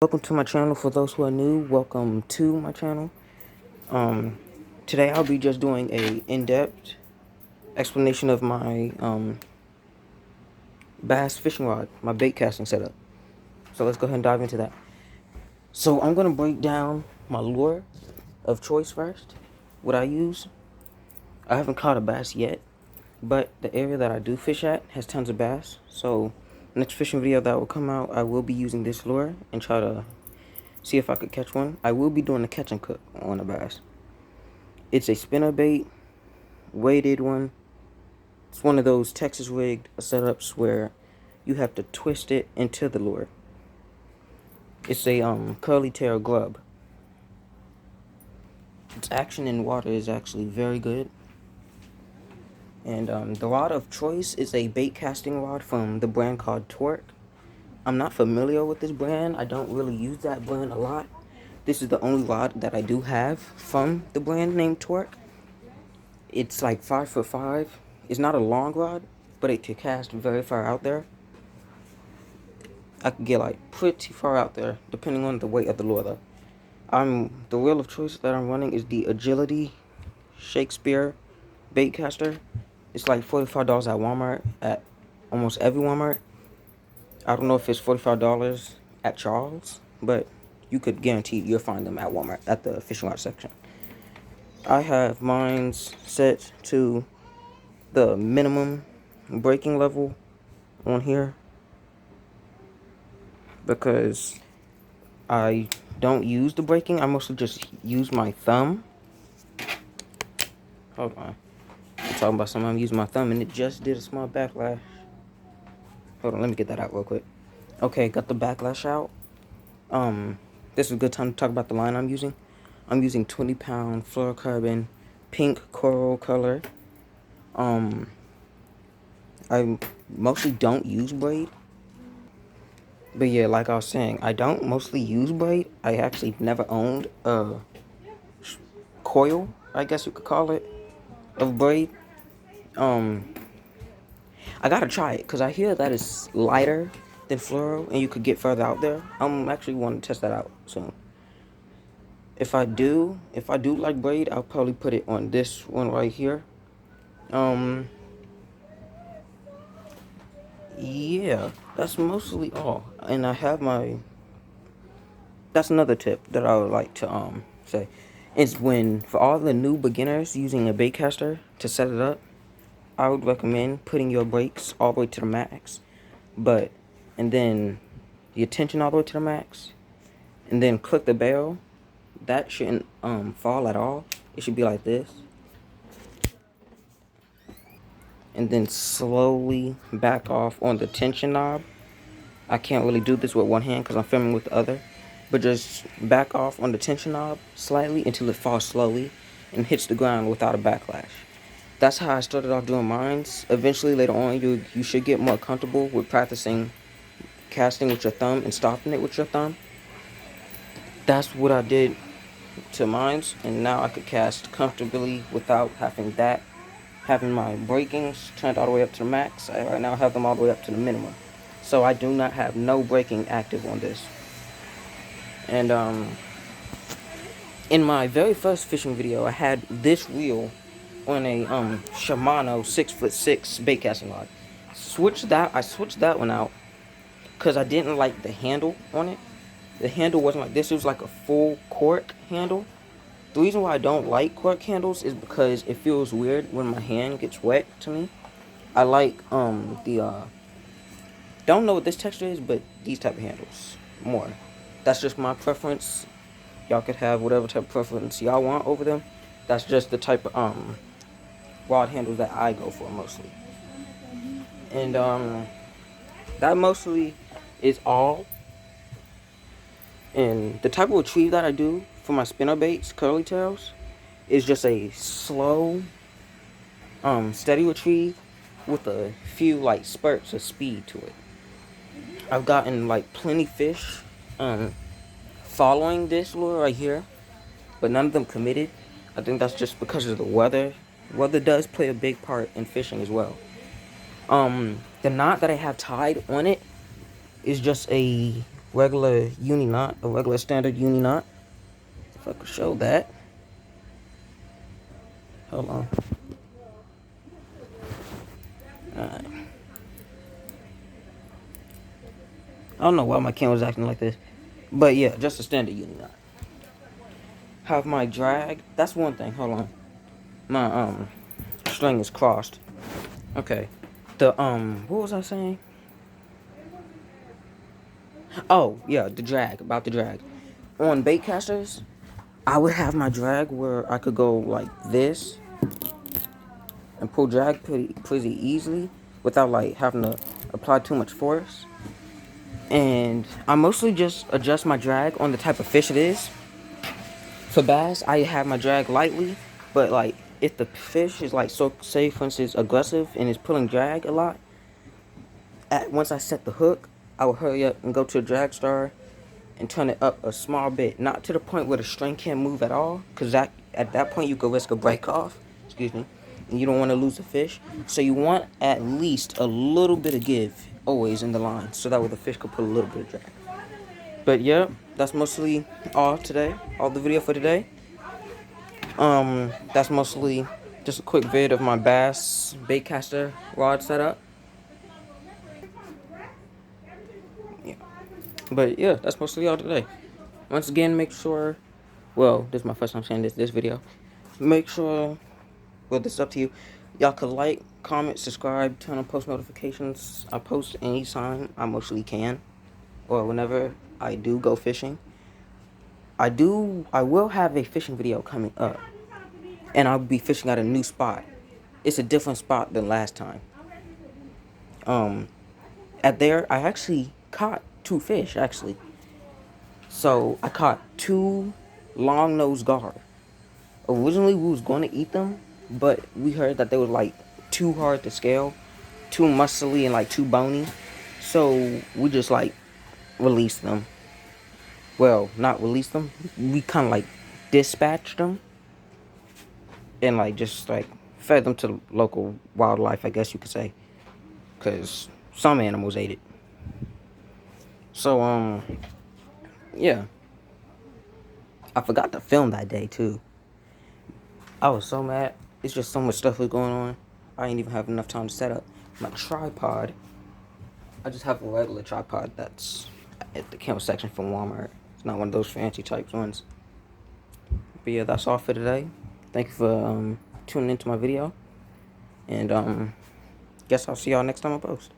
Welcome to my channel. For those who are new, welcome to my channel. Today I'll be just doing a in-depth explanation of my bass fishing rod, my bait casting setup. So let's go ahead and dive into that. So I'm gonna break down my lure of choice first. What I use. I haven't caught a bass yet, but the area that I do fish at has tons of bass. So next fishing video that will come out, I will be using this lure and try to see if I could catch one. I will be doing a catch and cook on a bass. It's a spinner bait, weighted one. It's one of those Texas rigged setups where you have to twist it into the lure. It's a curly tail grub. Its action in water is actually very good. And the rod of choice is a bait casting rod from the brand called Torque. I'm not familiar with this brand. I don't really use that brand a lot. This is the only rod that I do have from the brand named Torque. It's like 5'5". It's not a long rod, but it can cast very far out there. I can get like pretty far out there, depending on the weight of the lure though. The reel of choice that I'm running is the Agility Shakespeare Baitcaster. It's like $45 at Walmart, at almost every Walmart. I don't know if it's $45 at Charles, but you could guarantee you'll find them at Walmart, at the fishing rod section. I have mine set to the minimum braking level on here because I don't use the braking. I mostly just use my thumb. Hold on. I'm talking about something. I'm using my thumb and it just did a small backlash. Hold on, let me get that out real quick. Okay, got the backlash out. This is a good time to talk about the line I'm using. I'm using 20-pound fluorocarbon pink coral color. I mostly don't use braid. But yeah, like I was saying, I don't mostly use braid. I actually never owned a coil, I guess you could call it, of braid. I gotta try it because I hear that it's lighter than fluoro and you could get further out there. I'm actually wanting to test that out soon. If I do like braid, I'll probably put it on this one right here. Yeah, that's mostly all. And I have that's another tip that I would like to say. Is when, for all the new beginners using a baitcaster to set it up, I would recommend putting your brakes all the way to the max. And then your tension all the way to the max. And then click the barrel. That shouldn't fall at all. It should be like this. And then slowly back off on the tension knob. I can't really do this with one hand because I'm filming with the other. But just back off on the tension knob slightly until it falls slowly and hits the ground without a backlash. That's how I started off doing mines. Eventually, later on, you should get more comfortable with practicing casting with your thumb and stopping it with your thumb. That's what I did to mines, and now I could cast comfortably without having my brakings turned all the way up to the max. I right now have them all the way up to the minimum. So I do not have no braking active on this. And in my very first fishing video, I had this reel on a Shimano 6'6" bait casting rod. I switched that one out because I didn't like the handle on it. The handle wasn't like this. It was like a full cork handle. The reason why I don't like cork handles is because it feels weird when my hand gets wet to me. I like don't know what this texture is, but these type of handles more. That's just my preference. Y'all could have whatever type of preference y'all want over them. That's just the type of rod handles that I go for mostly. And that mostly is all. And the type of retrieve that I do for my spinner baits, curly tails, is just a slow, steady retrieve with a few like spurts of speed to it. I've gotten like plenty fish following this lure right here, but none of them committed. I think that's just because of the weather. Weather does play a big part in fishing as well. The knot that I have tied on it is just a regular uni knot, a regular standard uni knot. If I could show that. Hold on. Alright. I don't know why my camera's acting like this. But yeah, just a standard uni knot. Have my drag. That's one thing. Hold on. My string is crossed. Okay. The what was I saying? Oh, yeah, the drag, about the drag. On baitcasters, I would have my drag where I could go like this and pull drag pretty easily without like having to apply too much force. And I mostly just adjust my drag on the type of fish it is. For bass, I have my drag lightly, but like if the fish is like, so say for instance aggressive and is pulling drag a lot, once I set the hook, I will hurry up and go to the drag star and turn it up a small bit, not to the point where the string can't move at all, because at that point you could risk a break off. Excuse me, and you don't want to lose the fish. So you want at least a little bit of give always in the line, so that way the fish could put a little bit of drag. But yeah, that's mostly all today. All the video for today. That's mostly just a quick vid of my bass baitcaster rod setup. Yeah. But yeah, that's mostly all today. Once again, make sure, well, this is my first time saying this video. Make sure, well, this is up to you. Y'all could like, comment, subscribe, turn on post notifications. I post anytime I mostly can, or whenever I do go fishing. I will have a fishing video coming up, and I'll be fishing at a new spot. It's a different spot than last time. At there, I actually caught 2 fish, actually. So, I caught 2 long-nosed gar. Originally, we was going to eat them, but we heard that they were, like, too hard to scale, too muscly and, like, too bony. So, we just, like, released them. Well, not released them. We kind of, like, dispatched them. And, like, just, like, fed them to local wildlife, I guess you could say. Because some animals ate it. So, yeah. I forgot to film that day, too. I was so mad. It's just so much stuff was going on. I didn't even have enough time to set up my tripod. I just have a regular tripod that's at the camera section from Walmart. It's not one of those fancy type ones. But yeah, that's all for today. Thank you for tuning into my video. And guess I'll see y'all next time I post.